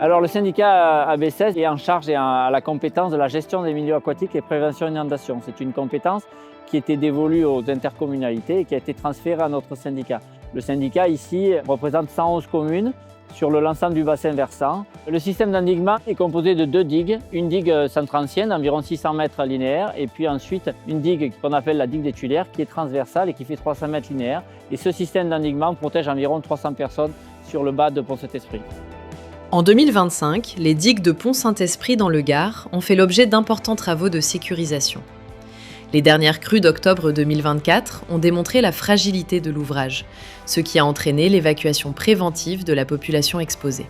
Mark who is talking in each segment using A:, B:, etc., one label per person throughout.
A: Alors le syndicat AB16 est en charge et a la compétence de la gestion des milieux aquatiques et prévention inondation. C'est une compétence qui était dévolue aux intercommunalités et qui a été transférée à notre syndicat. Le syndicat ici représente 111 communes sur l'ensemble du bassin versant. Le système d'endiguement est composé de 2 digues, une digue centre ancienne d'environ 600 mètres linéaires et puis ensuite une digue qu'on appelle la digue des Tuilières qui est transversale et qui fait 300 mètres linéaires. Et ce système d'endiguement protège environ 300 personnes sur le bas de Pont-Saint-Esprit.
B: En 2025, les digues de Pont-Saint-Esprit dans le Gard ont fait l'objet d'importants travaux de sécurisation. Les dernières crues d'octobre 2024 ont démontré la fragilité de l'ouvrage, ce qui a entraîné l'évacuation préventive de la population exposée.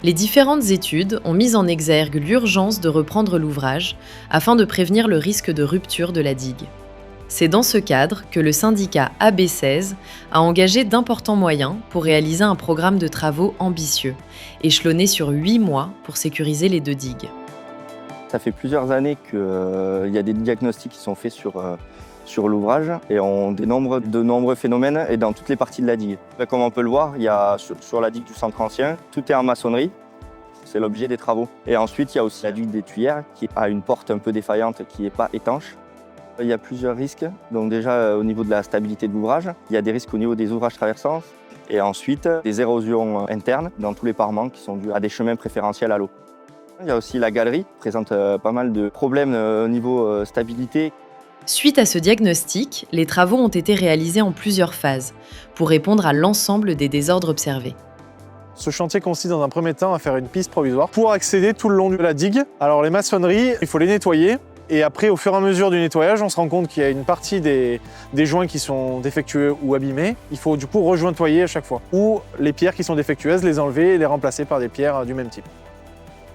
B: Les différentes études ont mis en exergue l'urgence de reprendre l'ouvrage afin de prévenir le risque de rupture de la digue. C'est dans ce cadre que le syndicat AB16 a engagé d'importants moyens pour réaliser un programme de travaux ambitieux, échelonné sur 8 mois pour sécuriser les 2 digues.
C: Ça fait plusieurs années qu'il y a des diagnostics qui sont faits sur l'ouvrage et on dénombre de nombreux phénomènes et dans toutes les parties de la digue. Comme on peut le voir, il y a sur la digue du centre ancien, tout est en maçonnerie, c'est l'objet des travaux. Et ensuite, il y a aussi la digue des Tuilières qui a une porte un peu défaillante qui n'est pas étanche. Il y a plusieurs risques, donc déjà au niveau de la stabilité de l'ouvrage, il y a des risques au niveau des ouvrages traversants et ensuite des érosions internes dans tous les parements qui sont dus à des chemins préférentiels à l'eau. Il y a aussi la galerie qui présente pas mal de problèmes au niveau stabilité.
B: Suite à ce diagnostic, les travaux ont été réalisés en plusieurs phases pour répondre à l'ensemble des désordres observés.
D: Ce chantier consiste dans un premier temps à faire une piste provisoire pour accéder tout le long de la digue. Alors les maçonneries, il faut les nettoyer. Et après, au fur et à mesure du nettoyage, on se rend compte qu'il y a une partie des joints qui sont défectueux ou abîmés. Il faut du coup rejointoyer à chaque fois. Ou les pierres qui sont défectueuses, les enlever et les remplacer par des pierres du même type.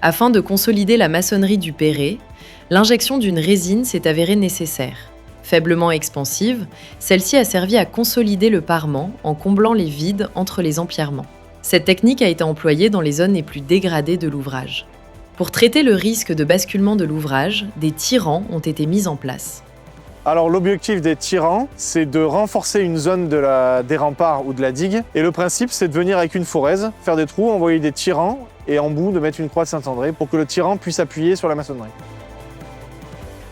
B: Afin de consolider la maçonnerie du Perret, l'injection d'une résine s'est avérée nécessaire. Faiblement expansive, celle-ci a servi à consolider le parement en comblant les vides entre les empierrements. Cette technique a été employée dans les zones les plus dégradées de l'ouvrage. Pour traiter le risque de basculement de l'ouvrage, des tirants ont été mis en place.
D: Alors l'objectif des tirants, c'est de renforcer une zone des remparts ou de la digue. Et le principe, c'est de venir avec une foraise, faire des trous, envoyer des tirants et en bout de mettre une croix de Saint-André pour que le tirant puisse appuyer sur la maçonnerie.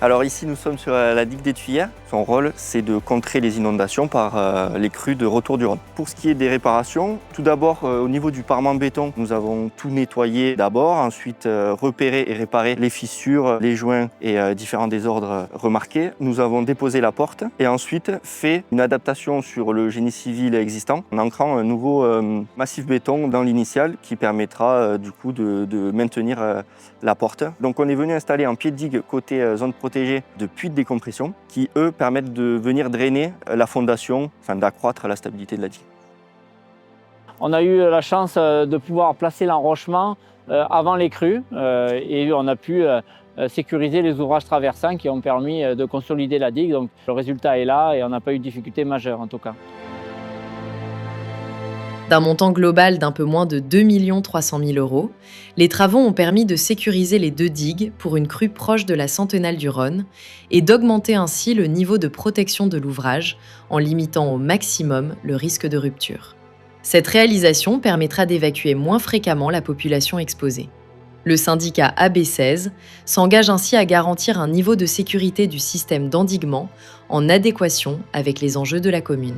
C: Alors ici, nous sommes sur la digue des Tuilières. Son rôle, c'est de contrer les inondations par les crues de retour du Rhône. Pour ce qui est des réparations, tout d'abord, au niveau du parement béton, nous avons tout nettoyé d'abord, ensuite repéré et réparé les fissures, les joints et différents désordres remarqués. Nous avons déposé la porte et ensuite fait une adaptation sur le génie civil existant en ancrant un nouveau massif béton dans l'initial qui permettra du coup de maintenir la porte. Donc on est venu installer un pied de digue côté zone protégée de puits de décompression qui, eux, permettent de venir drainer la fondation, afin d'accroître la stabilité de la digue.
A: On a eu la chance de pouvoir placer l'enrochement avant les crues et on a pu sécuriser les ouvrages traversants qui ont permis de consolider la digue. Donc le résultat est là et on n'a pas eu de difficulté majeure en tout cas.
B: D'un montant global d'un peu moins de 2 300 000 €, les travaux ont permis de sécuriser les 2 digues pour une crue proche de la Centenale du Rhône et d'augmenter ainsi le niveau de protection de l'ouvrage en limitant au maximum le risque de rupture. Cette réalisation permettra d'évacuer moins fréquemment la population exposée. Le syndicat AB16 s'engage ainsi à garantir un niveau de sécurité du système d'endiguement en adéquation avec les enjeux de la commune.